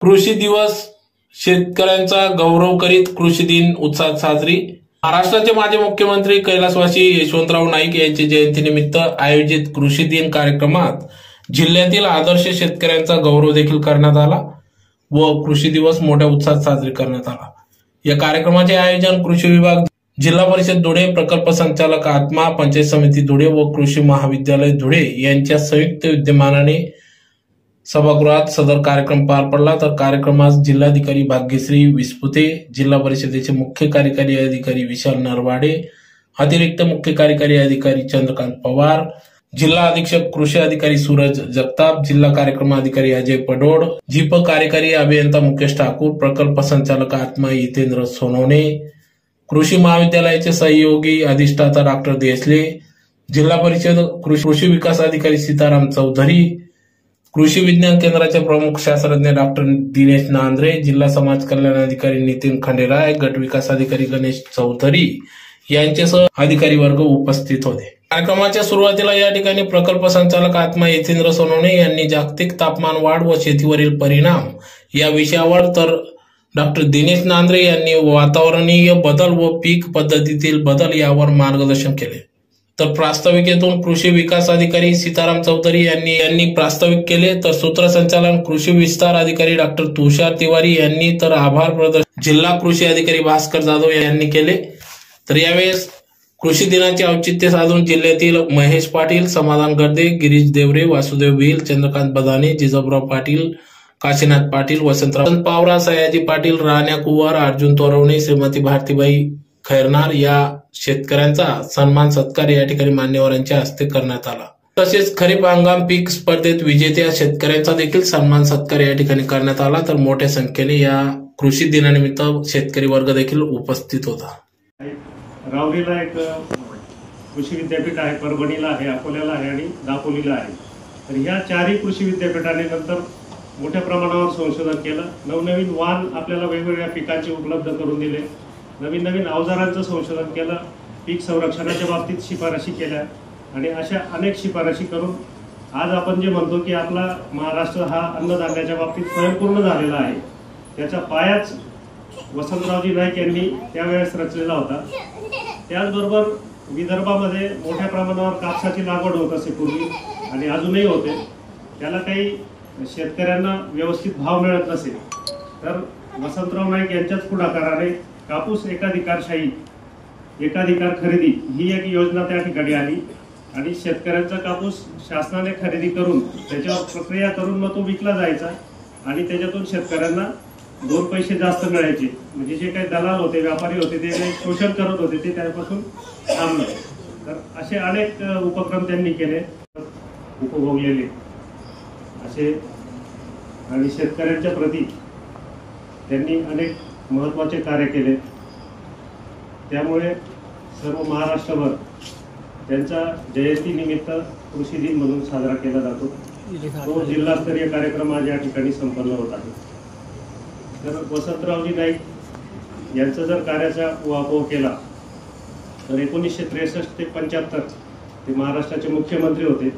कृषी दिवस शेतकऱ्यांचा गौरव करीत कृषी दिन उत्साहात साजरी। महाराष्ट्राचे माजी मुख्यमंत्री कैलासवासी यशवंतराव नाईक यांच्या जयंतीनिमित्त आयोजित कृषी दिन कार्यक्रमात जिल्ह्यातील आदर्श शेतकऱ्यांचा गौरव देखील करण्यात आला व कृषी दिवस मोठ्या उत्साहात साजरी करण्यात आला। या कार्यक्रमाचे आयोजन कृषी विभाग, जिल्हा परिषद धुळे, प्रकल्प संचालक आत्मा, पंचायत समिती धुळे व कृषी महाविद्यालय धुळे यांच्या संयुक्त विद्यमानाने सभागृहात सदर कार्यक्रम पार पडला। तर कार्यक्रमास जिल्हाधिकारी भाग्यश्री विस्पुते, जिल्हा परिषदेचे मुख्य कार्यकारी अधिकारी विशाल नरवाडे, अतिरिक्त मुख्य कार्यकारी अधिकारी चंद्रकांत पवार, जिल्हा अधीक्षक कृषी अधिकारी सूरज जगताप, जिल्हा कार्यक्रम अधिकारी अजय पडोड, जीप कार्यकारी अभियंता मुकेश ठाकूर, प्रकल्प संचालक आत्मा हितेंद्र सोनवणे, कृषी महाविद्यालयाचे सहयोगी अधिष्ठाता डॉक्टर देसले, जिल्हा परिषद कृषी विकास अधिकारी सीताराम चौधरी, कृषी विज्ञान केंद्राचे प्रमुख शास्त्रज्ञ डॉक्टर दिनेश नांद्रे, जिल्हा समाज कल्याण अधिकारी नितीन खंडेराय, गट विकास अधिकारी गणेश चौधरी यांच्यासह अधिकारी वर्ग उपस्थित होते। कार्यक्रमाच्या सुरुवातीला या ठिकाणी प्रकल्प संचालक आत्मा हितेंद्र सोनवणे यांनी जागतिक तापमान वाढ व शेतीवरील परिणाम या विषयावर, तर डॉक्टर दिनेश नांद्रे यांनी वातावरणीय बदल व पीक पद्धतीतील बदल यावर मार्गदर्शन केले। तर प्रास्ताविकेतून कृषी विकास अधिकारी सीताराम चौधरी यांनी प्रास्ताविक केले, तर सूत्रसंचालन कृषी विस्तार अधिकारी डॉक्टर तुषार तिवारी यांनी, तर आभार प्रदर्शन जिल्हा कृषी अधिकारी भास्कर जाधव यांनी केले। तर यावेळेस कृषी दिनाचे औचित्य साधून जिल्ह्यातील महेश पाटील, समाधान गर्दे, गिरीश देवरे, वासुदेव भिल, चंद्रकांत बदाने, जिजाबराव पाटील, काशीनाथ पाटील, वसंतराव पावरा, सयाजी पाटील, राण्या कुवार, अर्जुन तोरवणे, श्रीमती भारतीबाई खैरनार या शेतकऱ्यांचा सन्मान सत्कार या ठिकाणी मान्यवरांच्या हस्ते करण्यात आला। तसेच खरीप हंगाम पीक स्पर्धेत विजेत्या शेतकऱ्यांचा देखील सन्मान सत्कार या ठिकाणी करण्यात आला। तर मोठ्या संख्येने या कृषी दिनानिमित्त शेतकरी वर्ग देखील उपस्थित होता। रावरीला एक कृषी विद्यापीठ आहे, परभणीला आहे, अकोल्याला आहे आणि दापोलीला आहे। तर ह्या चारही कृषी विद्यापीठाने नंतर मोठ्या प्रमाणावर संशोधन केलं, नवनवीन वाण आपल्याला वेगवेगळ्या पिकांचे उपलब्ध करून दिले, नवीन नवीन अवजारांचं संशोधन केलं, पीक संरक्षणाच्या बाबतीत शिफारशी केल्या आणि अशा अनेक शिफारशी करून आज आपण जे म्हणतो की आपला महाराष्ट्र हा अन्नधान्याच्या बाबतीत स्वयंपूर्ण झालेला आहे, त्याचा पायाच वसंतरावजी नाईक यांनी त्यावेळेस रचलेला होता। त्याचबरोबर विदर्भामध्ये मोठ्या प्रमाणावर कापसाची लागवड होत असे पूर्वी आणि अजूनही होते, त्याला काही शेतकऱ्यांना व्यवस्थित भाव मिळत नसेल, तर वसंतराव नाईक यांच्याच पुढाकाराने कापूस एकाधिकारशाही, एकाधिकार खरेदी ही एक योजना त्या ठिकाणी आली आणि शेतकऱ्यांचा कापूस शासनाने खरेदी करून त्याच्यावर प्रक्रिया करून मग तो विकला जायचा आणि त्याच्यातून शेतकऱ्यांना 2 पैसे जास्त मिळायचे। म्हणजे जे काही दलाल होते, व्यापारी होते, ते शोषण करत होते, ते त्यापासून थांबले। तर असे अनेक उपक्रम त्यांनी केले, उपभोगलेले असे, आणि शेतकऱ्यांच्या प्रती त्यांनी अनेक महत्त्वाचे कार्य केले। त्यामुळे सर्व महाराष्ट्रभर त्यांचा जयंतीनिमित्त कृषी दिन म्हणून साजरा केला जातो। तो जिल्हास्तरीय कार्यक्रम आज या ठिकाणी संपन्न होत आहे। तर वसंतरावजी नाईक यांचा जर कार्याचा उहापोह केला तर 1963 ते 75 ते महाराष्ट्राचे मुख्यमंत्री होते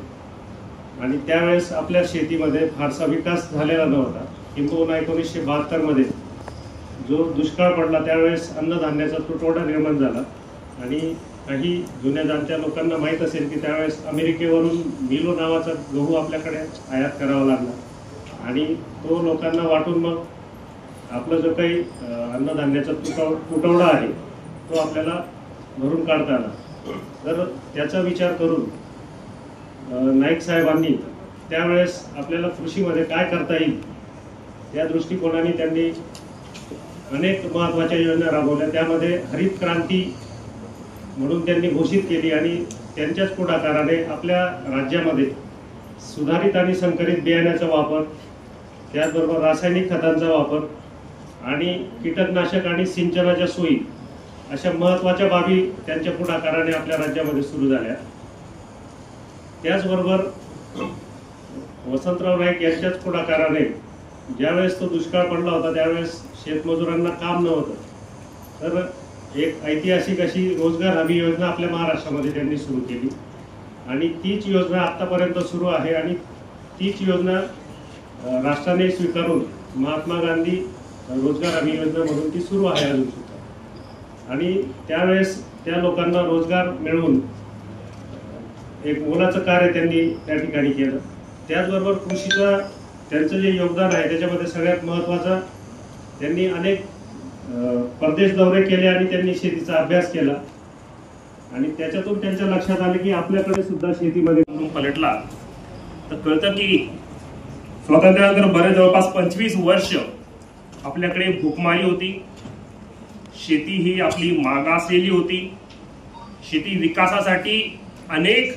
आणि त्यावेळेस आपल्या शेतीमध्ये फारसा विकास झालेला नव्हता। किंबहुना 1972 मध्ये जो दुष्काळ पडला त्यावेळेस अन्नधान्याचा तुटवडा निर्माण झाला आणि काही जुन्या जाणत्या लोकांना माहीत असेल की त्यावेळेस अमेरिकेवरून मिलो नावाचा गहू आपल्याकडे आयात करावा लागला आणि तो लोकांना वाटून मग आपलं जो काही अन्नधान्याचा तुटवडा आहे तो आपल्याला भरून काढता आला। तर त्याचा विचार करून नाईक साहेबांनी त्यावेळेस आपल्याला कृषीमध्ये काय करता येईल या दृष्टिकोनाने त्यांनी अनेक महत्त्वाच्या योजना राबवल्या। त्यामध्ये हरित क्रांती म्हणून त्यांनी घोषित केली आणि त्यांच्याच पुढाकाराने आपल्या राज्यामध्ये सुधारित आणि संकरित बियाण्याचा वापर, त्याचबरोबर रासायनिक खतांचा वापर आणि कीटकनाशक आणि सिंचनाच्या सोयी अशा महत्त्वाच्या बाबी त्यांच्या पुढाकाराने आपल्या राज्यामध्ये सुरू झाल्या। त्याचबरोबर वसंतराव नाईक यांच्याच पुढाकाराने ज्यावेळेस तो दुष्काळ पडला होता त्यावेळेस शेतमजुरांना काम नव्हतं, तर एक ऐतिहासिक अशी रोजगार हमी योजना आपल्या महाराष्ट्रामध्ये त्यांनी सुरू केली आणि तीच योजना आतापर्यंत सुरू आहे आणि तीच योजना राष्ट्राने स्वीकारून महात्मा गांधी रोजगार हमी योजनेमधून ती सुरू आहे अजून सुद्धा। आणि त्यावेळेस त्या लोकांना रोजगार मिळवून एक मोलाचं कार्य त्यांनी त्या ठिकाणी केलं। त्याचबरोबर कृषीचं त्यांचं जे योगदान आहे त्याच्यामध्ये सगळ्यात महत्त्वाचं, त्यांनी अनेक परदेश दौरे केले आणि त्यांनी शेतीचा अभ्यास केला आणि त्याच्यातून त्यांच्या लक्षात आलं की आपल्याकडे सुद्धा शेतीमध्ये पलटला तर कळतं की स्वातंत्र्यानंतर बरेच जवळपास 25 वर्ष आपल्याकडे भूकमारी होती, शेती ही आपली मागासलेली होती। शेती विकासासाठी अनेक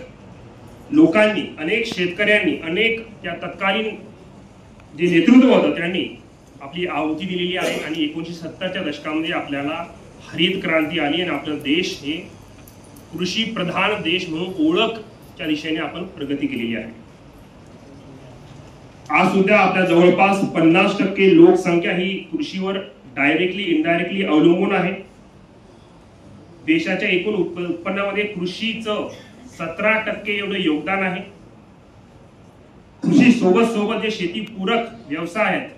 लोकांनी, अनेक शेतकऱ्यांनी, अनेक त्या तत्कालीन जे नेतृत्व होतं त्यांनी आपली आहुती दिलेली आहे आणि 1970च्या दशकामध्ये आपल्याला हरित क्रांती आली आणि आपला देश हे कृषी प्रधान देश म्हणून ओळखच्या दिशेने आपण प्रगती केलेली आहे। आज सुद्धा आपल्या जवळपास 50% लोकसंख्या ही कृषीवर डायरेक्टली इनडायरेक्टली अवलंबून आहे। देशाच्या एकूण उत्पन्नामध्ये कृषीचं 17% एवढं योगदान आहे। कृषी सोबत जे शेतीपूरक व्यवसाय आहेत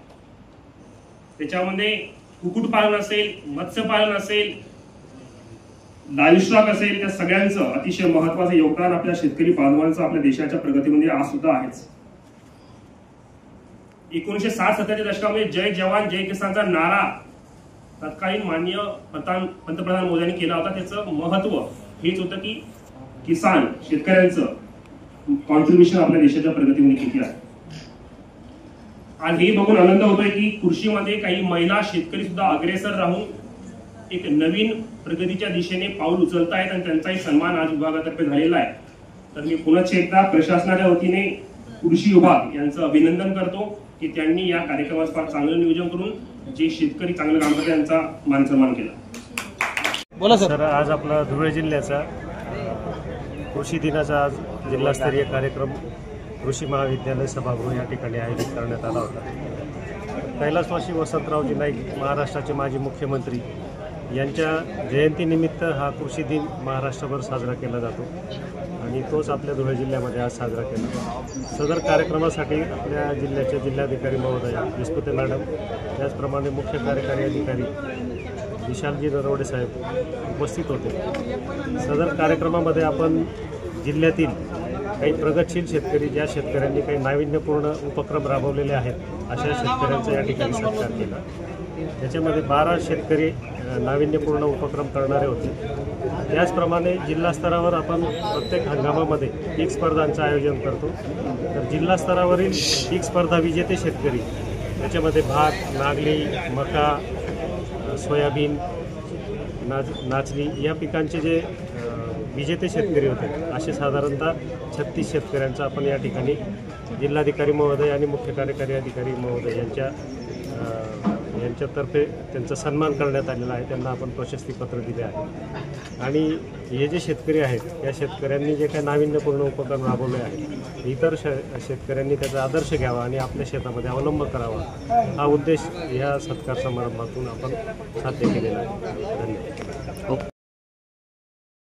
त्याच्यामध्ये कुक्कुटपालन असेल, मत्स्यपालन असेल, लाईव्हस्टॉक असेल, त्या सगळ्यांचं अतिशय महत्त्वाचं योगदान आपल्या शेतकरी बांधवांचं आपल्या देशाच्या प्रगतीमध्ये आज सुद्धा आहेच। 1960-70च्या दशकामध्ये जय जवान जय किसानचा नारा तत्कालीन माननीय पंतप्रधान मोदींनी केला होता। त्याचं महत्त्व हेच होतं की किसान शेतकऱ्यांचं कॉन्ट्रीब्युशन आपल्या देशाच्या प्रगतीमध्ये किती आहे। आणि हे बघून आनंद होतोय की कृषीमध्ये काही महिला शेतकरी सुद्धा अग्रेसर राहून एक नवीन प्रगतीच्या दिशेने पाऊल उचलत आहेत आणि त्यांचाही सन्मान आज विभागातर्फे झालेला आहे। तर मी पुन्हा एकदा प्रशासनाच्या वतीने कृषी विभाग यांचं अभिनंदन करतो की त्यांनी या कार्यक्रमाचं फार चांगलं नियोजन करून जे शेतकरी चांगलं काम करतात त्यांचा मानसन्मान केला। बोला सर। आज आपला धुळे जिल्ह्याचा कृषी दिनाचा आज जिल्हास्तरीय कार्यक्रम कृषी महाविद्यालय सभागृह या ठिकाणी आयोजित करण्यात आला होता। कैलासवासी वसंतरावजी नाईक महाराष्ट्राचे माजी मुख्यमंत्री यांच्या जयंतीनिमित्त हा कृषी दिन महाराष्ट्रभर साजरा केला जातो आणि तोच आपल्या धुळे जिल्ह्यामध्ये आज साजरा केला। सदर कार्यक्रमासाठी आपल्या जिल्ह्याचे जिल्हाधिकारी महोदया विस्पुते मॅडम, त्याचप्रमाणे मुख्य कार्यकारी अधिकारी विशालजी नरवडे साहेब उपस्थित होते। सदर कार्यक्रमामध्ये आपण जिल्ह्यातील काही प्रगतशील शेतकरी, ज्या शेतकऱ्यांनी काही नाविन्यपूर्ण उपक्रम राबवलेले आहेत अशा शेतकऱ्यांचा या ठिकाणी सत्कार केला। त्याच्यामध्ये 12 शेतकरी नाविन्यपूर्ण उपक्रम करणारे होते। त्याचप्रमाणे जिल्हा स्तरावर आपण प्रत्येक हंगामामध्ये पीक स्पर्धांचं आयोजन करतो। तर जिल्हा स्तरावरील पीक स्पर्धा विजेते शेतकरी त्याच्यामध्ये भात, नागली, मका, सोयाबीन, नाचणी या पिकांचे जे विजेते शेतकरी होते असे साधारणतः 36 शेतकऱ्यांचा आपण या ठिकाणी जिल्हाधिकारी महोदय आणि मुख्य कार्यकारी अधिकारी महोदय यांच्यातर्फे त्यांचा सन्मान करण्यात आलेला आहे। त्यांना आपण प्रशस्तीपत्र दिले आहे आणि हे जे शेतकरी आहेत या शेतकऱ्यांनी जे काही नाविन्यपूर्ण उपक्रम राबवले आहेत इतर शेतकऱ्यांनी त्याचा आदर्श घ्यावा आणि आपल्या शेतामध्ये अवलंब करावा हा उद्देश या सत्कार समारंभातून आपण साध्य केलेला आहे। धन्यवाद।